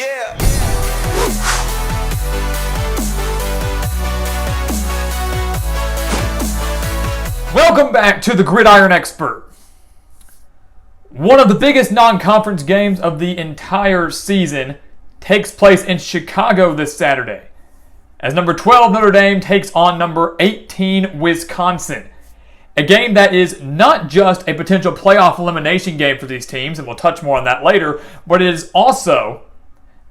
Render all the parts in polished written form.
Yeah. Welcome back to the Gridiron Expert. One of the biggest non-conference games of the entire season takes place in Chicago this Saturday, as number 12 Notre Dame takes on number 18 Wisconsin. A game that is not just a potential playoff elimination game for these teams, and we'll touch more on that later, but it is also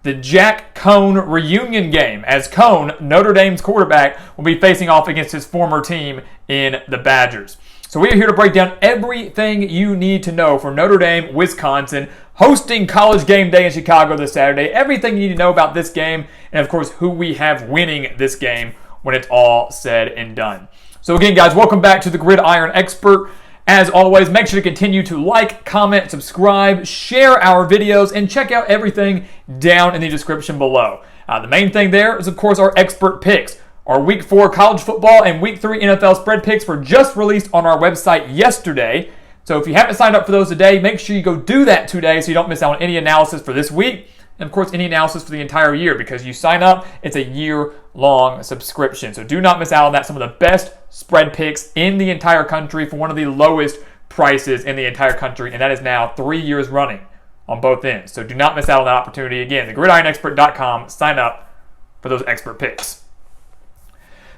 the Jack Coan reunion game, as Coan, Notre Dame's quarterback, will be facing off against his former team in the Badgers. So we are here to break down everything you need to know for Notre Dame, Wisconsin, hosting College Game Day in Chicago this Saturday, everything you need to know about this game, and of course who we have winning this game when it's all said and done. So again, guys, welcome back to the Gridiron Expert. As always, make sure to continue to like, comment, subscribe, share our videos, and check out everything down in the description below. The main thing there is, of course, our expert picks. Our Week 4 college football and Week 3 NFL spread picks were just released on our website yesterday. So if you haven't signed up for those today, make sure you go do that today so you don't miss out on any analysis for this week. And of course, any analysis for the entire year, because you sign up, it's a year-long subscription. So do not miss out on that. Some of the best spread picks in the entire country for one of the lowest prices in the entire country, and that is now 3 years running on both ends. So do not miss out on that opportunity. Again, thegridironexpert.com. Sign up for those expert picks.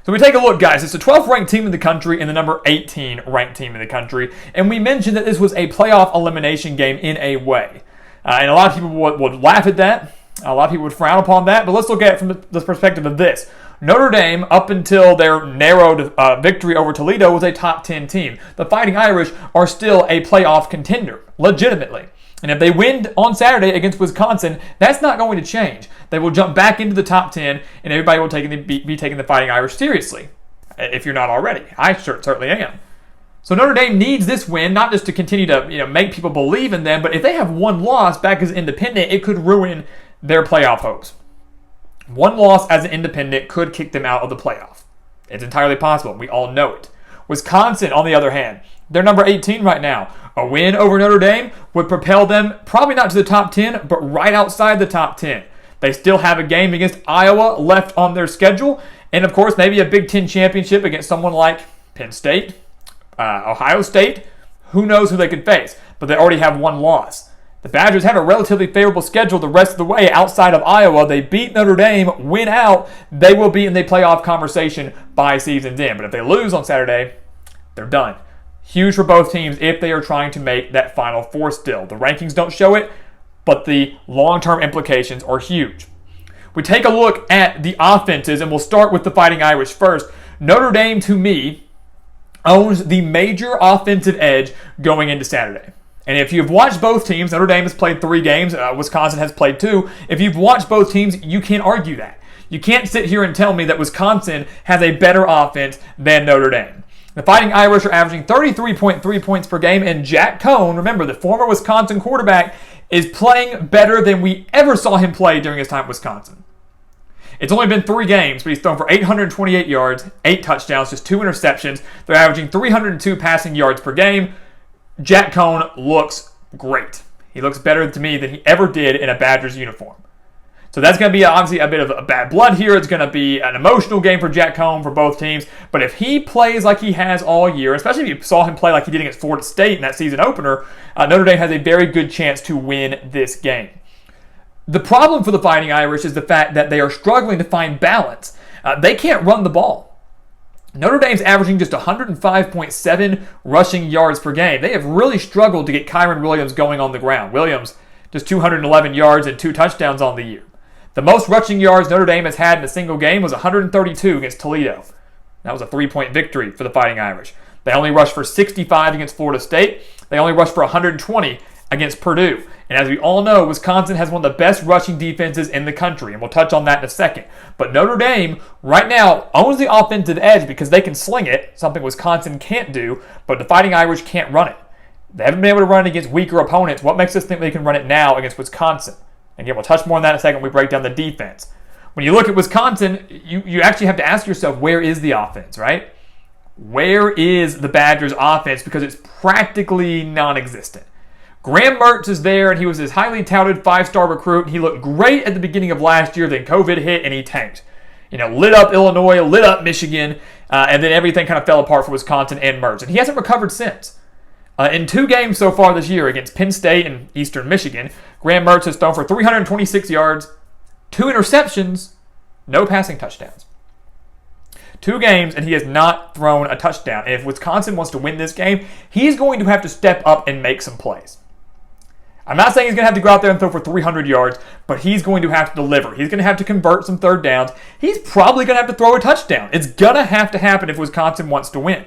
So we take a look, guys. It's the 12th ranked team in the country and the number 18 ranked team in the country. And we mentioned that this was a playoff elimination game in a way. And a lot of people would laugh at that. A lot of people would frown upon that. But let's look at it from the perspective of this. Notre Dame, up until their narrowed victory over Toledo, was a top 10 team. The Fighting Irish are still a playoff contender, legitimately. And if they win on Saturday against Wisconsin, that's not going to change. They will jump back into the top 10, and everybody will be taking the Fighting Irish seriously, if you're not already. I certainly am. So Notre Dame needs this win, not just to continue to make people believe in them, but if they have one loss back as independent, it could ruin their playoff hopes. One loss as an independent could kick them out of the playoff. It's entirely possible. We all know it. Wisconsin, on the other hand, they're number 18 right now. A win over Notre Dame would propel them probably not to the top 10, but right outside the top 10. They still have a game against Iowa left on their schedule, and of course maybe a Big Ten championship against someone like Penn State, Ohio State. Who knows who they could face, but they already have one loss. The Badgers have a relatively favorable schedule the rest of the way outside of Iowa. They beat Notre Dame, win out, they will be in the playoff conversation by season's end. But if they lose on Saturday, they're done. Huge for both teams if they are trying to make that Final Four still. The rankings don't show it, but the long-term implications are huge. We take a look at the offenses, and we'll start with the Fighting Irish first. Notre Dame, to me, owns the major offensive edge going into Saturday. And if you've watched both teams, Notre Dame has played 3 games, Wisconsin has played 2. If you've watched both teams, you can't argue that. You can't sit here and tell me that Wisconsin has a better offense than Notre Dame. The Fighting Irish are averaging 33.3 points per game, and Jack Coan, remember, the former Wisconsin quarterback, is playing better than we ever saw him play during his time at Wisconsin. It's only been 3 games, but he's thrown for 828 yards, 8 touchdowns, just 2 interceptions. They're averaging 302 passing yards per game. Jack Coan looks great. He looks better to me than he ever did in a Badgers uniform. So that's going to be obviously a bit of a bad blood here. It's going to be an emotional game for Jack Coan for both teams. But if he plays like he has all year, especially if you saw him play like he did against Florida State in that season opener, Notre Dame has a very good chance to win this game. The problem for the Fighting Irish is the fact that they are struggling to find balance. They can't run the ball. Notre Dame's averaging just 105.7 rushing yards per game. They have really struggled to get Kyren Williams going on the ground. Williams, just 211 yards and 2 touchdowns on the year. The most rushing yards Notre Dame has had in a single game was 132 against Toledo. That was a 3-point victory for the Fighting Irish. They only rushed for 65 against Florida State. They only rushed for 120 against Purdue. And as we all know, Wisconsin has one of the best rushing defenses in the country, and we'll touch on that in a second. But Notre Dame, right now, owns the offensive edge because they can sling it, something Wisconsin can't do, but the Fighting Irish can't run it. They haven't been able to run it against weaker opponents. What makes us think they can run it now against Wisconsin? Again, we'll touch more on that in a second when we break down the defense. When you look at Wisconsin, you actually have to ask yourself, where is the offense, right? Where is the Badgers' offense? Because it's practically non-existent. Graham Mertz is there, and he was this highly touted 5-star recruit. He looked great at the beginning of last year, then COVID hit, and he tanked. Lit up Illinois, lit up Michigan, and then everything kind of fell apart for Wisconsin and Mertz. And he hasn't recovered since. In 2 games so far this year against Penn State and Eastern Michigan, Graham Mertz has thrown for 326 yards, 2 interceptions, no passing touchdowns. 2 games, and he has not thrown a touchdown. And if Wisconsin wants to win this game, he's going to have to step up and make some plays. I'm not saying he's going to have to go out there and throw for 300 yards, but he's going to have to deliver. He's going to have to convert some third downs. He's probably going to have to throw a touchdown. It's going to have to happen if Wisconsin wants to win.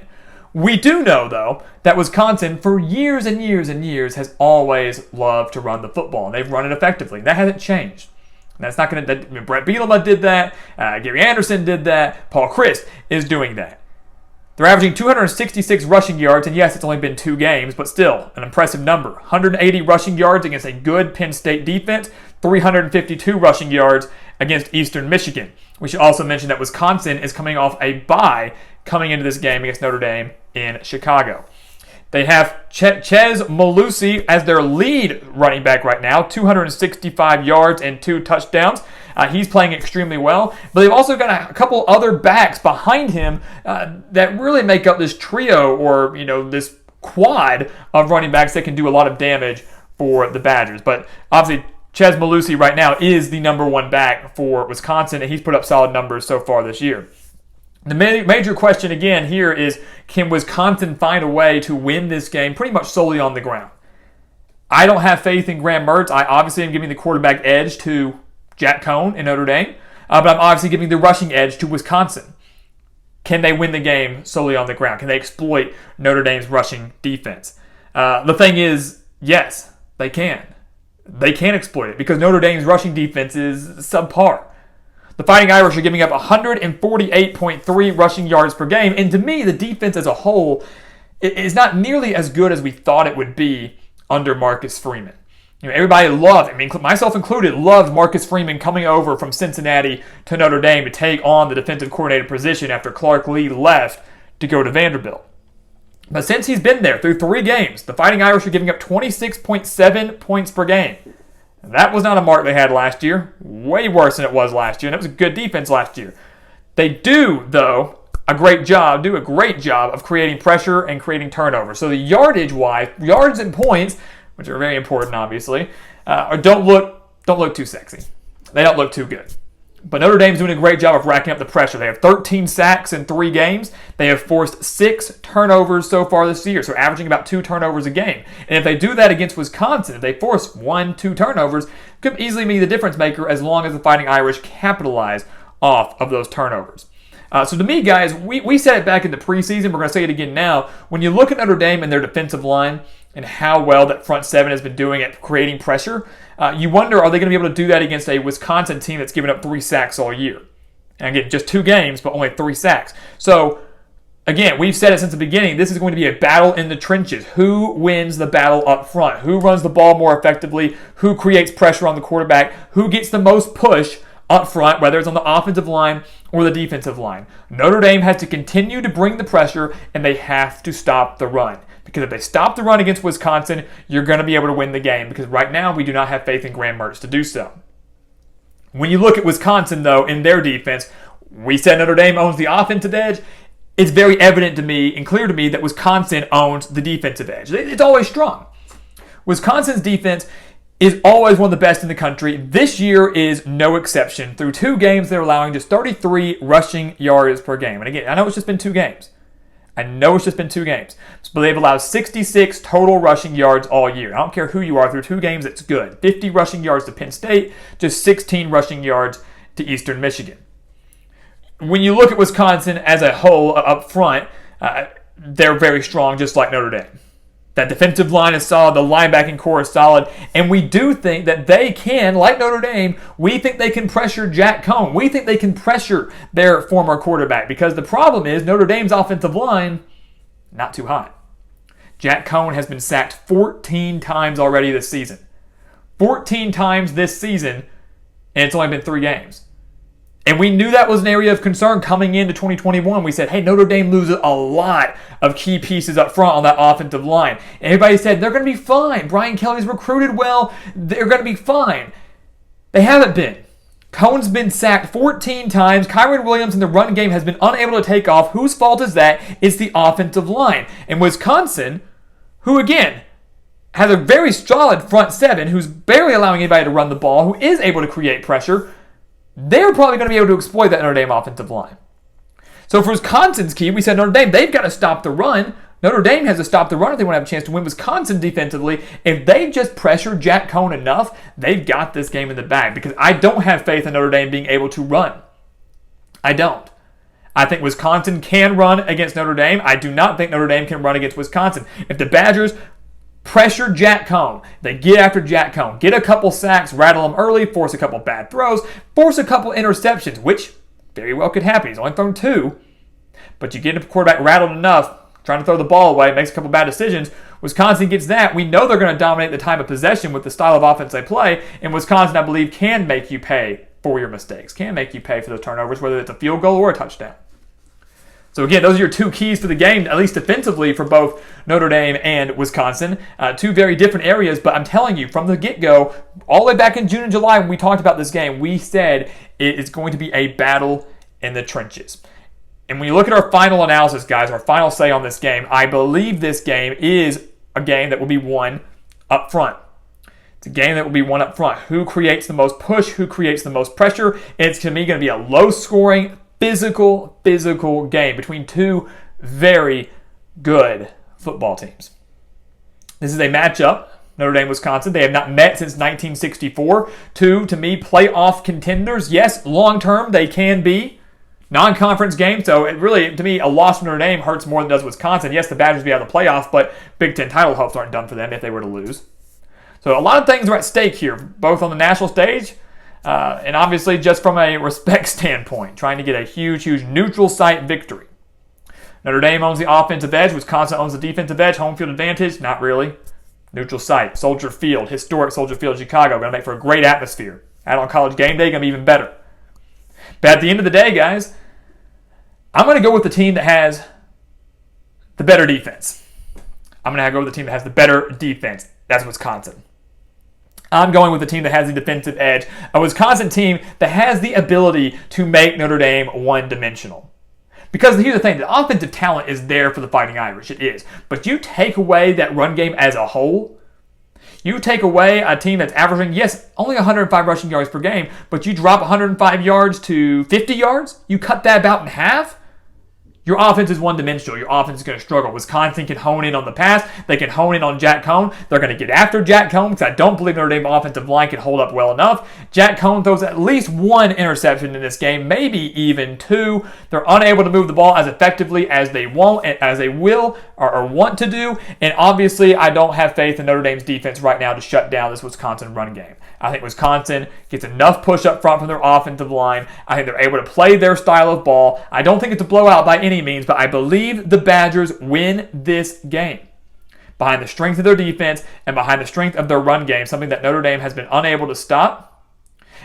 We do know, though, that Wisconsin, for years and years and years, has always loved to run the football, and they've run it effectively. That hasn't changed. That's not going to. Brett Bielema did that. Gary Anderson did that. Paul Chryst is doing that. They're averaging 266 rushing yards, and yes, it's only been 2 games, but still an impressive number. 180 rushing yards against a good Penn State defense, 352 rushing yards against Eastern Michigan. We should also mention that Wisconsin is coming off a bye coming into this game against Notre Dame in Chicago. They have Chez Malusi as their lead running back right now, 265 yards and 2 touchdowns. He's playing extremely well. But they've also got a couple other backs behind him that really make up this trio or, this quad of running backs that can do a lot of damage for the Badgers. But obviously, Chez Malusi right now is the number 1 back for Wisconsin, and he's put up solid numbers so far this year. The major question again here is, can Wisconsin find a way to win this game pretty much solely on the ground? I don't have faith in Graham Mertz. I obviously am giving the quarterback edge to Jack Coan in Notre Dame, but I'm obviously giving the rushing edge to Wisconsin. Can they win the game solely on the ground? Can they exploit Notre Dame's rushing defense? The thing is, yes, they can. They can exploit it because Notre Dame's rushing defense is subpar. The Fighting Irish are giving up 148.3 rushing yards per game, and to me, the defense as a whole is not nearly as good as we thought it would be under Marcus Freeman. Everybody loved, myself included, loved Marcus Freeman coming over from Cincinnati to Notre Dame to take on the defensive coordinator position after Clark Lee left to go to Vanderbilt. But since he's been there through 3 games, the Fighting Irish are giving up 26.7 points per game. That was not a mark they had last year. Way worse than it was last year, and it was a good defense last year. They do, though, a great job of creating pressure and creating turnovers. So the yardage-wise, yards and points, which are very important, obviously, don't look too sexy. They don't look too good. But Notre Dame's doing a great job of racking up the pressure. They have 13 sacks in 3 games. They have forced 6 turnovers so far this year, so averaging about 2 turnovers a game. And if they do that against Wisconsin, if they force 1-2 turnovers, could easily be the difference maker as long as the Fighting Irish capitalize off of those turnovers. So to me, guys, we said it back in the preseason. We're going to say it again now. When you look at Notre Dame and their defensive line and how well that front 7 has been doing at creating pressure, you wonder, are they going to be able to do that against a Wisconsin team that's given up 3 sacks all year? And again, just 2 games, but only 3 sacks. So, again, we've said it since the beginning. This is going to be a battle in the trenches. Who wins the battle up front? Who runs the ball more effectively? Who creates pressure on the quarterback? Who gets the most push up front, whether it's on the offensive line or the defensive line? Notre Dame has to continue to bring the pressure, and they have to stop the run. Because if they stop the run against Wisconsin, you're going to be able to win the game. Because right now, we do not have faith in Graham Mertz to do so. When you look at Wisconsin, though, in their defense, we said Notre Dame owns the offensive edge. It's very evident to me and clear to me that Wisconsin owns the defensive edge. It's always strong. Wisconsin's defense is always one of the best in the country. This year is no exception. Through 2 games, they're allowing just 33 rushing yards per game. And again, I know it's just been 2 games. But they've allowed 66 total rushing yards all year. I don't care who you are. Through 2 games, it's good. 50 rushing yards to Penn State, just 16 rushing yards to Eastern Michigan. When you look at Wisconsin as a whole up front, they're very strong, just like Notre Dame. That defensive line is solid, the linebacking core is solid, and we do think that they can, like Notre Dame, we think they can pressure Jack Coan. We think they can pressure their former quarterback, because the problem is Notre Dame's offensive line, not too hot. Jack Coan has been sacked 14 times already this season. 14 times this season, and it's only been 3 games. And we knew that was an area of concern coming into 2021. We said, hey, Notre Dame loses a lot of key pieces up front on that offensive line. And everybody said, they're going to be fine. Brian Kelly's recruited well. They're going to be fine. They haven't been. Coan's been sacked 14 times. Kyron Williams in the run game has been unable to take off. Whose fault is that? It's the offensive line. And Wisconsin, who again has a very solid front seven, who's barely allowing anybody to run the ball, who is able to create pressure, they're probably going to be able to exploit that Notre Dame offensive line. So for Wisconsin's key, we said Notre Dame, they've got to stop the run. Notre Dame has to stop the run if they want to have a chance to win. Wisconsin defensively, if they just pressure Jack Coan enough, they've got this game in the bag, because I don't have faith in Notre Dame being able to run. I don't. I think Wisconsin can run against Notre Dame. I do not think Notre Dame can run against Wisconsin. If the Badgers pressure Jack Coan, they get after Jack Coan, get a couple sacks, rattle him early, force a couple bad throws, force a couple interceptions, which very well could happen. He's only thrown 2. But you get a quarterback rattled enough, trying to throw the ball away, makes a couple bad decisions. Wisconsin gets that. We know they're going to dominate the time of possession with the style of offense they play. And Wisconsin, I believe, can make you pay for your mistakes, can make you pay for those turnovers, whether it's a field goal or a touchdown. So again, those are your 2 keys for the game, at least defensively, for both Notre Dame and Wisconsin. 2 very different areas, but I'm telling you, from the get-go, all the way back in June and July when we talked about this game, we said it is going to be a battle in the trenches. And when you look at our final analysis, guys, our final say on this game, I believe this game is a game that will be won up front. It's a game that will be won up front. Who creates the most push? Who creates the most pressure? It's, to me, going to be a low-scoring, physical game between 2 very good football teams. This is a matchup, Notre Dame, Wisconsin. They have not met since 1964. 2, to me, playoff contenders. Yes, long-term, they can be. Non-conference game, so it really, to me, a loss from Notre Dame hurts more than does Wisconsin. Yes, the Badgers will be out of the playoff, but Big Ten title hopes aren't done for them if they were to lose. So a lot of things are at stake here, both on the national stage and obviously just from a respect standpoint, trying to get a huge neutral site victory. Notre Dame owns the offensive edge. Wisconsin owns the defensive edge. Home field advantage? Not really. Neutral site. Soldier Field. Historic Soldier Field, Chicago. Going to make for a great atmosphere. Out on College game day, going to be even better. But at the end of the day, guys, I'm going to go with the team that has the better defense. I'm going to go with the team that has the better defense. That's Wisconsin. I'm going with the team that has the defensive edge. A Wisconsin team that has the ability to make Notre Dame one-dimensional. Because here's the thing, the offensive talent is there for the Fighting Irish. It is. But you take away that run game as a whole, you take away a team that's averaging, yes, only 105 rushing yards per game, but you drop 105 yards to 50 yards, you cut that about in half, your offense is one-dimensional. Your offense is going to struggle. Wisconsin can hone in on the pass. They can hone in on Jack Coan. They're going to get after Jack Coan because I don't believe Notre Dame offensive line can hold up well enough. Jack Coan throws at least 1 interception in this game, maybe even 2. They're unable to move the ball as effectively as they want, as they will or want to do. And obviously, I don't have faith in Notre Dame's defense right now to shut down this Wisconsin run game. I think Wisconsin gets enough push up front from their offensive line. I think they're able to play their style of ball. I don't think it's a blowout by any means, but I believe the Badgers win this game behind the strength of their defense and behind the strength of their run game, something that Notre Dame has been unable to stop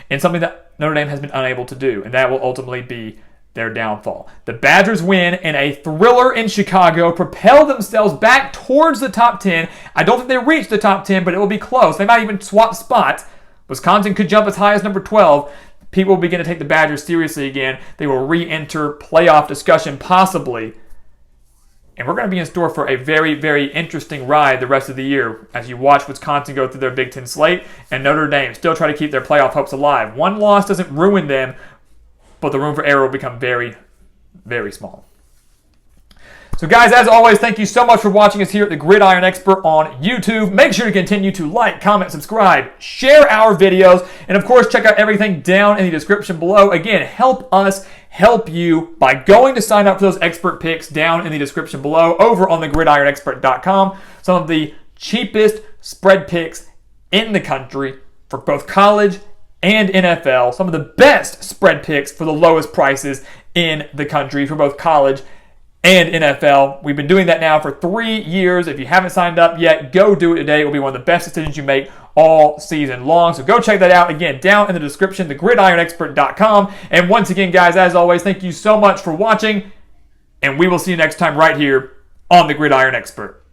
and something that Notre Dame has been unable to do, and that will ultimately be their downfall. The Badgers win in a thriller in Chicago, propel themselves back towards the top 10. I don't think they reach the top 10, but it will be close. They might even swap spots. Wisconsin could jump as high as number 12. People will begin to take the Badgers seriously again. They will re-enter playoff discussion possibly. And we're going to be in store for a very, very interesting ride the rest of the year as you watch Wisconsin go through their Big Ten slate and Notre Dame still try to keep their playoff hopes alive. One loss doesn't ruin them, but the room for error will become very, very small. So guys, as always, thank you so much for watching us here at the Gridiron Expert on YouTube. Make sure to continue to like, comment, subscribe, share our videos, and of course, check out everything down in the description below. Again, help us help you by going to sign up for those expert picks down in the description below over on thegridironexpert.com. Some of the cheapest spread picks in the country for both college and NFL. Some of the best spread picks for the lowest prices in the country for both college and NFL. We've been doing that now for 3 years. If you haven't signed up yet, go do it today. It will be one of the best decisions you make all season long. So go check that out. Again, down in the description, thegridironexpert.com. And once again, guys, as always, thank you so much for watching, and we will see you next time right here on The Gridiron Expert.